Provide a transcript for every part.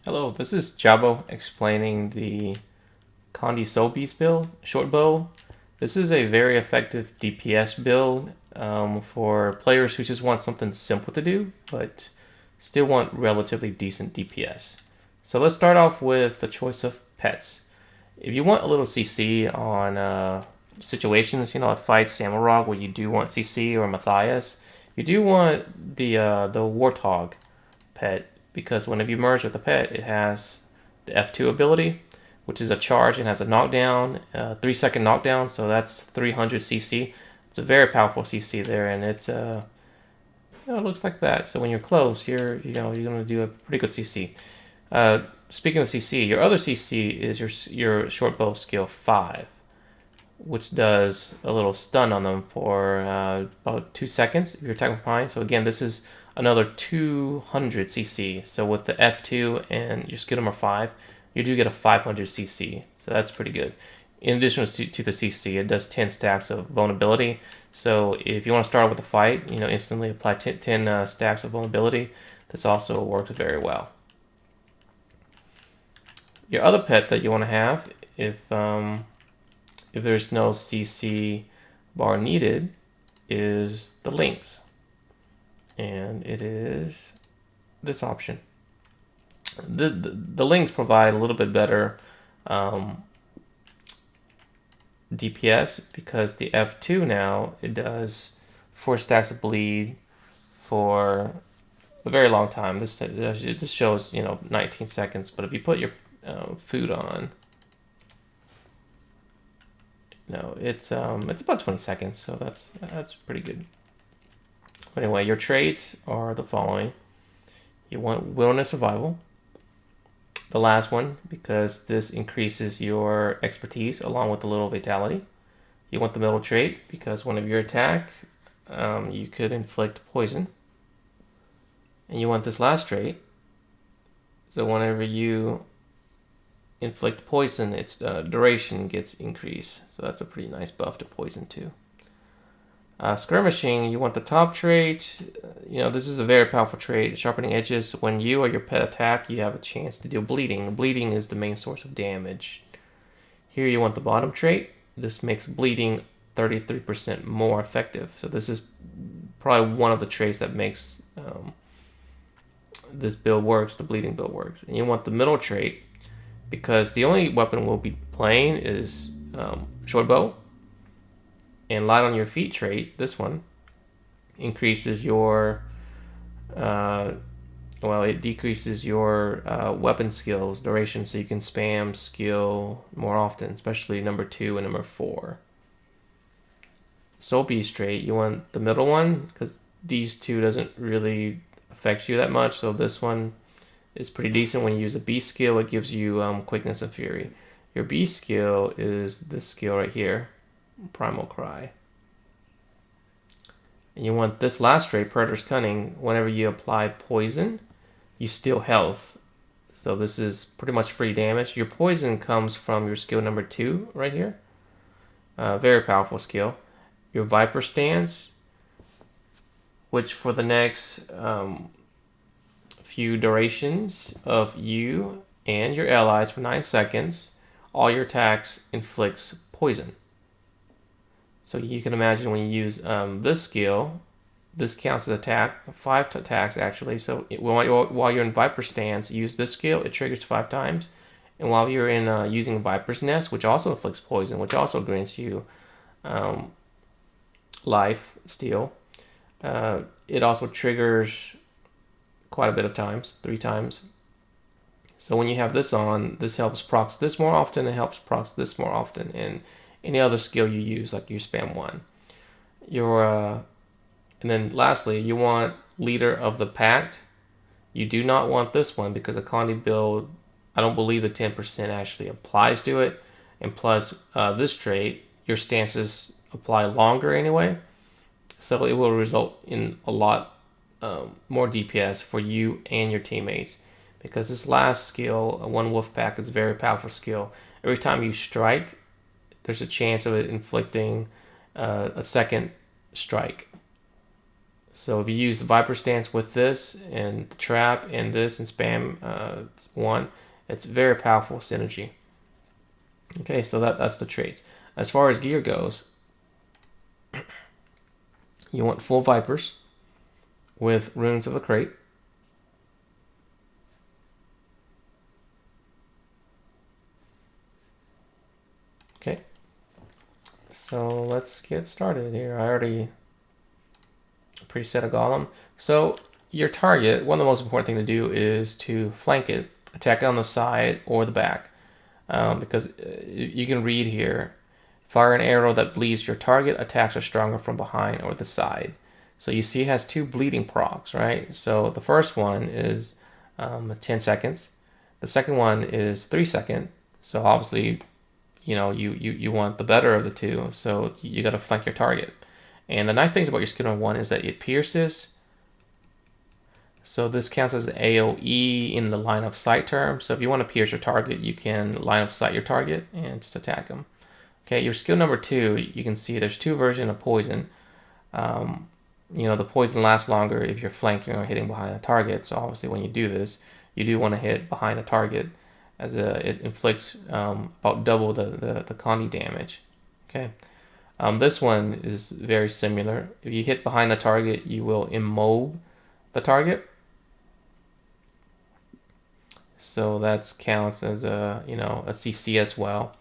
Hello, this is Jabo explaining the Condi Soulbeast build, Shortbow. This is a very effective DPS build for players who just want something simple to do, but still want relatively decent DPS. So let's start off with the choice of pets. If you want a little CC on situations, like fight Samurag where you do want CC or Matthias, you do want the Warthog pet because whenever you merge with a pet, it has the F2 ability, which is a charge and has a knockdown, 3-second knockdown, so that's 300 CC. It's a very powerful CC there, and it looks like that. So when you're close, you're gonna do a pretty good CC. Speaking of CC, your other CC is your short bow skill 5, which does a little stun on them for about 2 seconds if you're attacking from behind. So again, this is another 200 CC. So with the F2 and your skill number 5, you do get a 500 CC. So that's pretty good. In addition to the CC, it does 10 stacks of vulnerability. So if you want to start with a fight, instantly apply 10 stacks of vulnerability. This also works very well. Your other pet that you want to have, if there's no CC bar needed, is the Lynx. And it is this option. The Lynx provide a little bit better DPS because the F2 now, it does 4 stacks of bleed for a very long time. This shows 19 seconds, but if you put your food on, it's about 20 seconds, so that's pretty good. But anyway, your traits are the following. You want wilderness survival. The last one, because this increases your expertise along with a little vitality. You want the middle trait, because one of your attack, you could inflict poison. And you want this last trait, so whenever you inflict poison, its duration gets increased. So that's a pretty nice buff to poison too. Skirmishing, you want the top trait. This is a very powerful trait. Sharpening edges. When you or your pet attack, you have a chance to deal bleeding. Bleeding is the main source of damage. Here you want the bottom trait. This makes bleeding 33% more effective. So this is probably one of the traits that makes this build works. The bleeding build works. And you want the middle trait because the only weapon we'll be playing is short bow. And light on your feet trait, this one, increases your, it decreases your weapon skills duration, so you can spam skill more often, especially number 2 and number 4. Soulbeast trait, you want the middle one, because these two doesn't really affect you that much, so this one is pretty decent. When you use a beast skill, it gives you quickness and fury. Your beast skill is this skill right here. Primal Cry. And you want this last trait, Predator's Cunning. Whenever you apply poison, you steal health. So this is pretty much free damage. Your poison comes from your skill number 2 right here. Very powerful skill. Your Viper Stance, which for the next few durations of you and your allies for 9 seconds, all your attacks inflicts poison. So you can imagine when you use this skill, this counts as attack, 5 attacks actually. So while you're in Viper Stance, use this skill, it triggers 5 times. And while you're in using Viper's Nest, which also inflicts poison, which also grants you life steal, it also triggers quite a bit of times, 3 times. So when you have this on, this helps procs this more often, it helps procs this more often, and any other skill you use, like you spam 1. And then lastly, you want Leader of the Pact. You do not want this one because a Condi build, I don't believe the 10% actually applies to it. And plus, this trait, your stances apply longer anyway. So it will result in a lot more DPS for you and your teammates. Because this last skill, one wolf pack, is a very powerful skill. Every time you strike, there's a chance of it inflicting a second strike. So if you use the Viper stance with this and the trap and this and spam one, it's very powerful synergy. Okay, so that's the traits. As far as gear goes, you want full Vipers with Runes of the Krait. Okay, so let's get started here. I already preset a golem. So your target, one of the most important thing to do is to flank it, attack it on the side or the back, because you can read here, fire an arrow that bleeds your target, attacks are stronger from behind or the side. So you see it has 2 bleeding procs, right? So the first one is 10 seconds. The second one is 3 seconds. So obviously, you know, you want the better of the two. So you got to flank your target. And the nice things about your skill number 1 is that it pierces. So this counts as an AoE in the line of sight term. So if you want to pierce your target, you can line of sight your target and just attack them. Okay, your skill number 2, you can see there's 2 versions of poison. You know, the poison lasts longer if you're flanking or hitting behind the target. So obviously when you do this, you do want to hit behind the target, as it inflicts about double the Condi damage. Okay. This one is very similar. If you hit behind the target, you will immob the target. So that counts as a CC as well.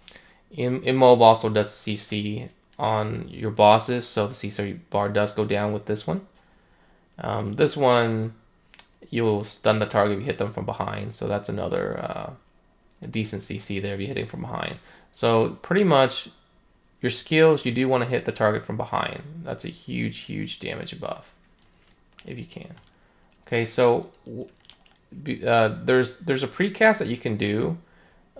Immob also does CC on your bosses, so the CC bar does go down with this one. This one, you will stun the target if you hit them from behind, so that's another decent CC there if you're hitting from behind. So pretty much your skills, you do want to hit the target from behind. That's a huge damage buff if you can. Okay, so there's a precast that you can do.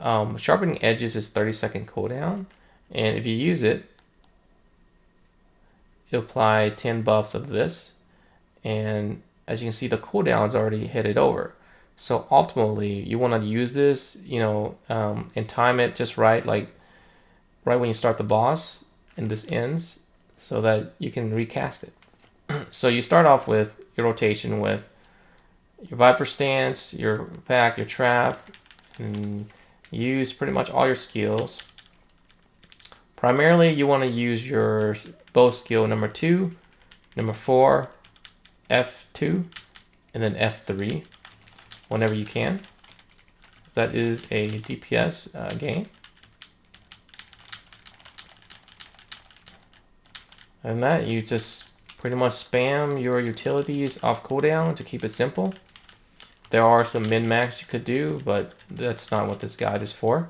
Sharpening edges is 30-second cooldown, and if you use it, you apply 10 buffs of this, and as you can see, the cooldown is already headed over. So optimally, you want to use this, and time it just right, like right when you start the boss and this ends, so that you can recast it. So you start off with your rotation with your Viper stance, your pack, your trap, and use pretty much all your skills. Primarily, you want to use your bow skill number 2, number 4, F2, and then F3 whenever you can. That is a DPS gain. And that, you just pretty much spam your utilities off cooldown to keep it simple. There are some min-max you could do, but that's not what this guide is for.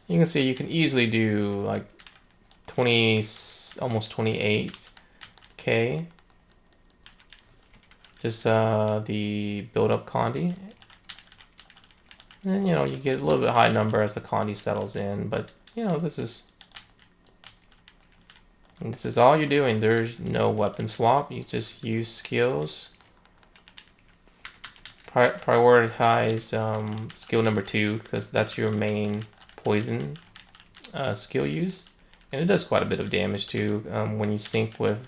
You can see you can easily do like 20, almost 28k. Just the build-up Condi. And you get a little bit high number as the Condi settles in, but this is all you're doing. There's no weapon swap. You just use skills. Prioritize skill number 2 because that's your main poison skill use, and it does quite a bit of damage too when you sync with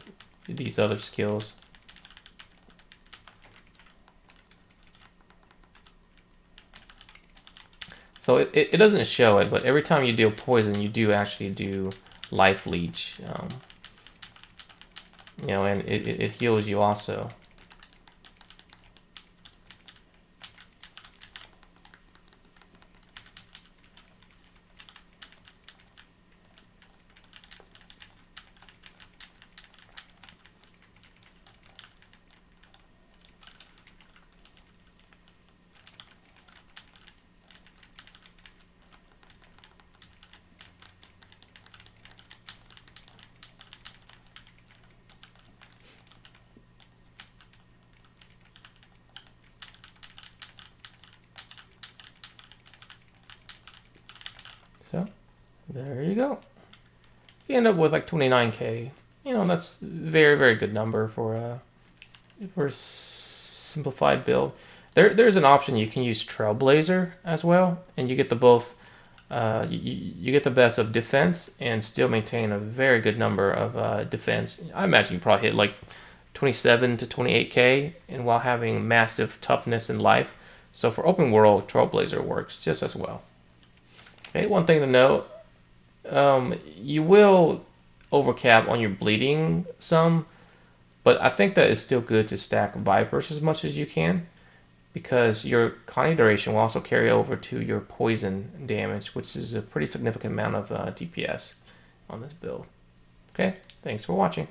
these other skills. So it doesn't show it, but every time you deal poison, you do actually do life leech, and it heals you also. So there you go. You end up with like 29k. That's very good number for a simplified build. There's an option you can use Trailblazer as well, and you get the both. You get the best of defense and still maintain a very good number of defense. I imagine you probably hit like 27 to 28k, and while having massive toughness in life. So for open world, Trailblazer works just as well. Okay, one thing to note, you will overcap on your bleeding some, but I think that it's still good to stack Vipers as much as you can, because your Condi duration will also carry over to your poison damage, which is a pretty significant amount of DPS on this build. Okay, thanks for watching.